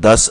10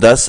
10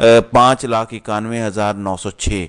5,91,906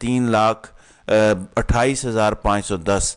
3,28,510।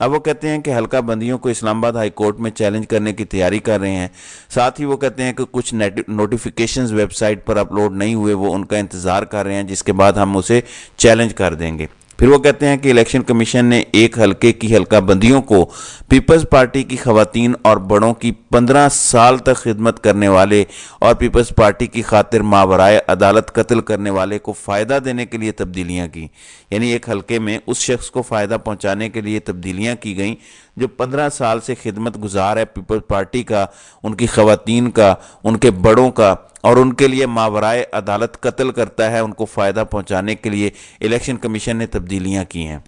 اب وہ کہتے ہیں کہ حلقہ بندیوں کو اسلام آباد ہائی کورٹ میں چیلنج کرنے کی تیاری کر رہے ہیں. ساتھ ہی وہ کہتے ہیں کہ کچھ نوٹیفیکیشنز ویب سائٹ پر اپلوڈ نہیں ہوئے، وہ ان کا انتظار کر رہے ہیں، جس کے بعد ہم اسے چیلنج کر دیں گے. پھر وہ کہتے ہیں کہ الیکشن کمیشن نے ایک حلقے کی حلقہ بندیوں کو پیپلز پارٹی کی خواتین اور بڑوں کی 15 سال تک خدمت کرنے والے اور پیپلز پارٹی کی خاطر ماورائے عدالت قتل کرنے والے کو فائدہ دینے کے لیے تبدیلیاں کی. یعنی ایک حلقے میں اس شخص کو فائدہ پہنچانے کے لیے تبدیلیاں کی گئیں جو 15 سال سے خدمت گزار ہے پیپلز پارٹی کا، ان کی خواتین کا، ان کے بڑوں کا، اور ان کے لیے ماورائے عدالت قتل کرتا ہے. ان کو فائدہ پہنچانے کے لیے الیکشن کمیشن نے تبدیلیاں کی ہیں.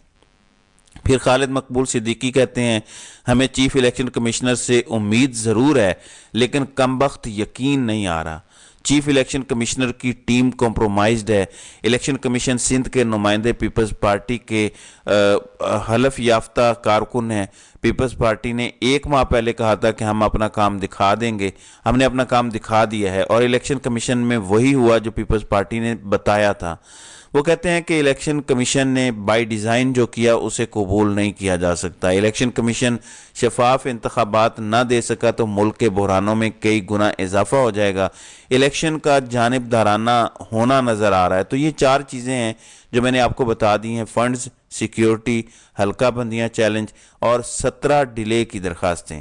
پھر خالد مقبول صدیقی کہتے ہیں ہمیں چیف الیکشن کمشنر سے امید ضرور ہے لیکن کم بخت یقین نہیں آ رہا. چیف الیکشن کمشنر کی ٹیم کمپرومائزڈ ہے. الیکشن کمیشن سندھ کے نمائندے پیپلز پارٹی کے حلف یافتہ کارکن ہیں. پیپلز پارٹی نے 1 ماہ پہلے کہا تھا کہ ہم اپنا کام دکھا دیں گے، ہم نے اپنا کام دکھا دیا ہے، اور الیکشن کمیشن میں وہی ہوا جو پیپلز پارٹی نے بتایا تھا. وہ کہتے ہیں کہ الیکشن کمیشن نے بائی ڈیزائن جو کیا اسے قبول نہیں کیا جا سکتا. الیکشن کمیشن شفاف انتخابات نہ دے سکا تو ملک کے بحرانوں میں کئی گنا اضافہ ہو جائے گا. الیکشن کا جانبدارانہ ہونا نظر آ رہا ہے. تو یہ 4 چیزیں ہیں جو میں نے آپ کو بتا دی ہیں: فنڈز، سیکیورٹی، حلقہ بندیاں چیلنج اور 17 ڈیلے کی درخواستیں.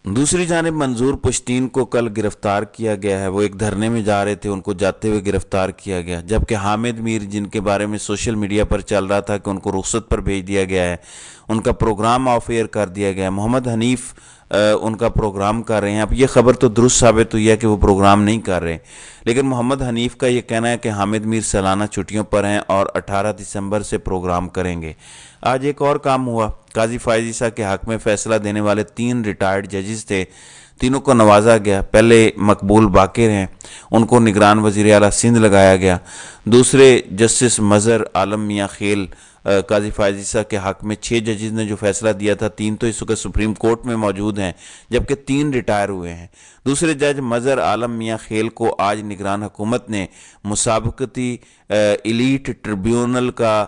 دوسری جانب منظور پشتین کو کل گرفتار کیا گیا ہے. وہ ایک دھرنے میں جا رہے تھے، ان کو جاتے ہوئے گرفتار کیا گیا. جبکہ حامد میر، جن کے بارے میں سوشل میڈیا پر چل رہا تھا کہ ان کو رخصت پر بھیج دیا گیا ہے، ان کا پروگرام آف ایئر کر دیا گیا ہے. محمد حنیف ان کا پروگرام کر رہے ہیں. اب یہ خبر تو درست ثابت ہوئی ہے کہ وہ پروگرام نہیں کر رہے، لیکن محمد حنیف کا یہ کہنا ہے کہ حامد میر سالانہ چھٹیوں پر ہیں اور 18 دسمبر سے پروگرام کریں گے. آج ایک اور کام ہوا. قاضی فائز عیسیٰ کے حق میں فیصلہ دینے والے 3 ریٹائرڈ ججز تھے، تینوں کو نوازا گیا. پہلے مقبول باقر ہیں، ان کو نگران وزیر اعلیٰ سندھ لگایا گیا. دوسرے جسٹس مظہر عالم میاں خیل قاضی فائز عیسیٰ کے حق میں 6 ججز نے جو فیصلہ دیا تھا، 3 تو اس وقت سپریم کورٹ میں موجود ہیں جبکہ 3 ریٹائر ہوئے ہیں. دوسرے جج مظہر عالم میاں خیل کو آج نگران حکومت نے مسابقتی ایلیٹ ٹریبیونل کا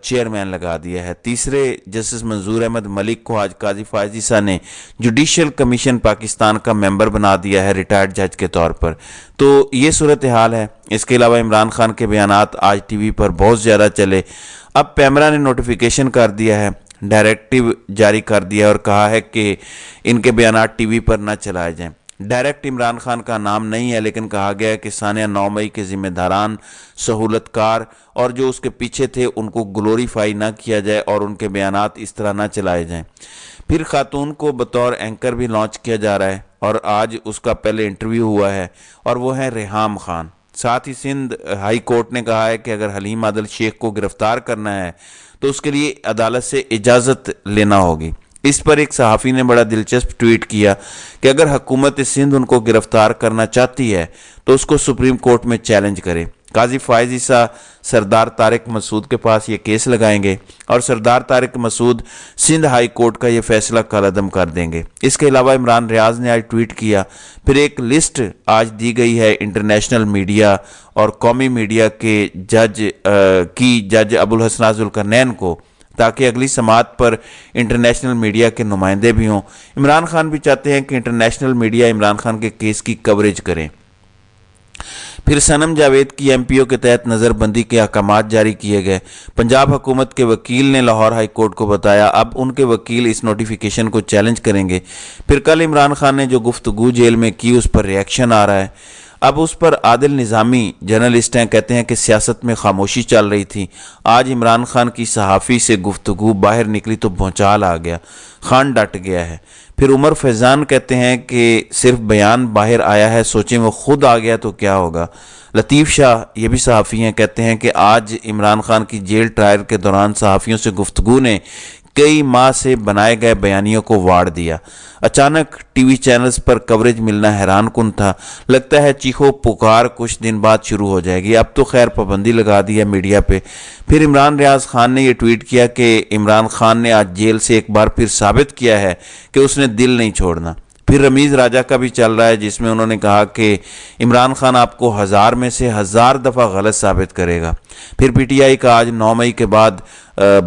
چیئرمین لگا دیا ہے. تیسرے جسٹس منظور احمد ملک کو آج قاضی فائز عیسیٰ نے جوڈیشل کمیشن پاکستان کا ممبر بنا دیا ہے ریٹائرڈ جج کے طور پر. تو یہ صورتحال ہے. اس کے علاوہ عمران خان کے بیانات آج ٹی وی پر بہت زیادہ چلے. اب پیمرا نے نوٹیفیکیشن کر دیا ہے، ڈائریکٹیو جاری کر دیا اور کہا ہے کہ ان کے بیانات ٹی وی پر نہ چلائے جائیں. ڈائریکٹ عمران خان کا نام نہیں ہے، لیکن کہا گیا ہے کہ سانحہ 9 مئی کے ذمہ داران، سہولت کار اور جو اس کے پیچھے تھے ان کو گلوریفائی نہ کیا جائے اور ان کے بیانات اس طرح نہ چلائے جائیں. پھر خاتون کو بطور اینکر بھی لانچ کیا جا رہا ہے اور آج اس کا پہلے انٹرویو ہوا ہے، اور وہ ہے ریحام خان. ساتھ ہی سندھ ہائی کورٹ نے کہا ہے کہ اگر حلیم عادل شیخ کو گرفتار کرنا ہے تو اس کے لیے عدالت سے اجازت لینا ہوگی. اس پر ایک صحافی نے بڑا دلچسپ ٹویٹ کیا کہ اگر حکومت سندھ ان کو گرفتار کرنا چاہتی ہے تو اس کو سپریم کورٹ میں چیلنج کرے. قاضی فائز عیسیٰ سردار طارق مسعود کے پاس یہ کیس لگائیں گے اور سردار طارق مسعود سندھ ہائی کورٹ کا یہ فیصلہ کالعدم کر دیں گے. اس کے علاوہ عمران ریاض نے آج ٹویٹ کیا. پھر ایک لسٹ آج دی گئی ہے انٹرنیشنل میڈیا اور قومی میڈیا کے جج ابوالحسن ذوالقرنین کو، تاکہ اگلی سماعت پر انٹرنیشنل میڈیا کے نمائندے بھی ہوں. عمران خان بھی چاہتے ہیں کہ انٹرنیشنل میڈیا عمران خان کے کیس کی کوریج کریں. پھر صنم جاوید کی ایم پی او کے تحت نظر بندی کے احکامات جاری کیے گئے. پنجاب حکومت کے وکیل نے لاہور ہائی کورٹ کو بتایا اب ان کے وکیل اس نوٹیفیکیشن کو چیلنج کریں گے. پھر کل عمران خان نے جو گفتگو جیل میں کی اس پر ریاکشن آ رہا ہے. اب اس پر عادل نظامی جرنلسٹ ہیں، کہتے ہیں کہ سیاست میں خاموشی چل رہی تھی. آج عمران خان کی صحافی سے گفتگو باہر نکلی تو بھونچال آ گیا، خان ڈٹ گیا ہے. پھر عمر فیضان کہتے ہیں کہ صرف بیان باہر آیا ہے، سوچیں وہ خود آ گیا تو کیا ہوگا. لطیف شاہ یہ بھی صحافی ہیں، کہتے ہیں کہ آج عمران خان کی جیل ٹرائل کے دوران صحافیوں سے گفتگو نے کئی ماہ سے بنائے گئے بیانیوں کو واڑ دیا. اچانک ٹی وی چینلز پر کوریج ملنا حیران کن تھا. لگتا ہے چیخو پکار کچھ دن بعد شروع ہو جائے گی. اب تو خیر پابندی لگا دی ہے میڈیا پہ. پھر عمران ریاض خان نے یہ ٹویٹ کیا کہ عمران خان نے آج جیل سے ایک بار پھر ثابت کیا ہے کہ اس نے دل نہیں چھوڑنا. پھر رمیز راجہ کا بھی چل رہا ہے، جس میں انہوں نے کہا کہ عمران خان آپ کو 1000 میں سے 1000 دفعہ غلط ثابت کرے گا. پھر پی ٹی آئی کا آج 9 مئی کے بعد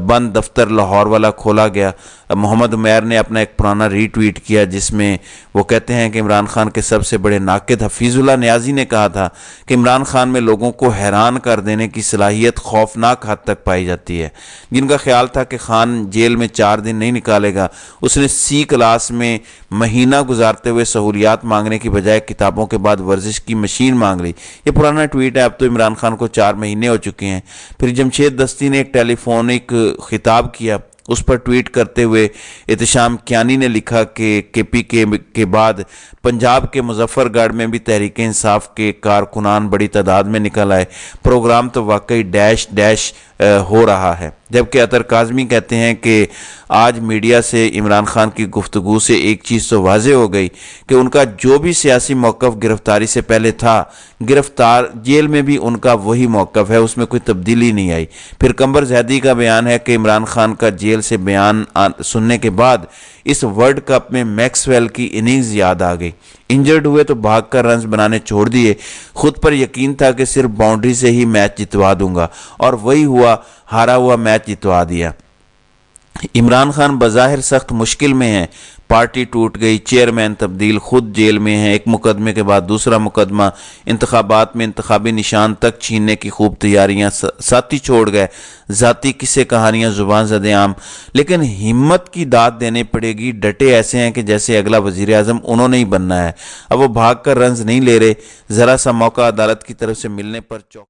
بند دفتر لاہور والا کھولا گیا۔ محمد عمیر نے اپنا ایک پرانا ری ٹویٹ کیا جس میں وہ کہتے ہیں کہ عمران خان کے سب سے بڑے ناقد حفیظ اللہ نیازی نے کہا تھا کہ عمران خان میں لوگوں کو حیران کر دینے کی صلاحیت خوفناک حد تک پائی جاتی ہے۔ جن کا خیال تھا کہ خان جیل میں 4 دن نہیں نکالے گا، اس نے سی کلاس میں مہینہ گزارتے ہوئے سہولیات مانگنے کی بجائے کتابوں کے بعد ورزش کی مشین مانگ لی۔ یہ پرانا ٹویٹ ہے، اب تو عمران خان کو 4 مہینے ہو چکے ہیں۔ پھر جمشید دستی نے ایک ٹیلی فونک خطاب کیا، اس پر ٹویٹ کرتے ہوئے احتشام کیانی نے لکھا کہ کے پی کے بعد پنجاب کے مظفر گڑھ میں بھی تحریک انصاف کے کارکنان بڑی تعداد میں نکل آئے، پروگرام تو واقعی ڈیش ڈیش ہو رہا ہے۔ جبکہ اطہر کاظمی کہتے ہیں کہ آج میڈیا سے عمران خان کی گفتگو سے ایک چیز تو واضح ہو گئی کہ ان کا جو بھی سیاسی موقف گرفتاری سے پہلے تھا، گرفتار جیل میں بھی ان کا وہی موقف ہے، اس میں کوئی تبدیلی نہیں آئی۔ پھر قمر زیدی کا بیان ہے کہ عمران خان کا جیل سے بیان سننے کے بعد اس ورلڈ کپ میں میکس ویل کی اننگز یاد آ گئی، انجرڈ ہوئے تو بھاگ کر رنز بنانے چھوڑ دیے، خود پر یقین تھا کہ صرف باؤنڈری سے ہی میچ جتوا دوں گا، اور وہی ہوا، ہارا ہوا میچ جتوا دیا۔ عمران خان بظاہر سخت مشکل میں ہیں، پارٹی ٹوٹ گئی، چیئرمین تبدیل، خود جیل میں ہیں، ایک مقدمے کے بعد دوسرا مقدمہ، انتخابات میں انتخابی نشان تک چھیننے کی خوب تیاریاں، ساتھی چھوڑ گئے، ذاتی قصے کہانیاں زبان زد عام، لیکن ہمت کی داد دینے پڑے گی، ڈٹے ایسے ہیں کہ جیسے اگلا وزیر اعظم انہوں نے ہی بننا ہے۔ اب وہ بھاگ کر رنز نہیں لے رہے، ذرا سا موقع عدالت کی طرف سے ملنے پر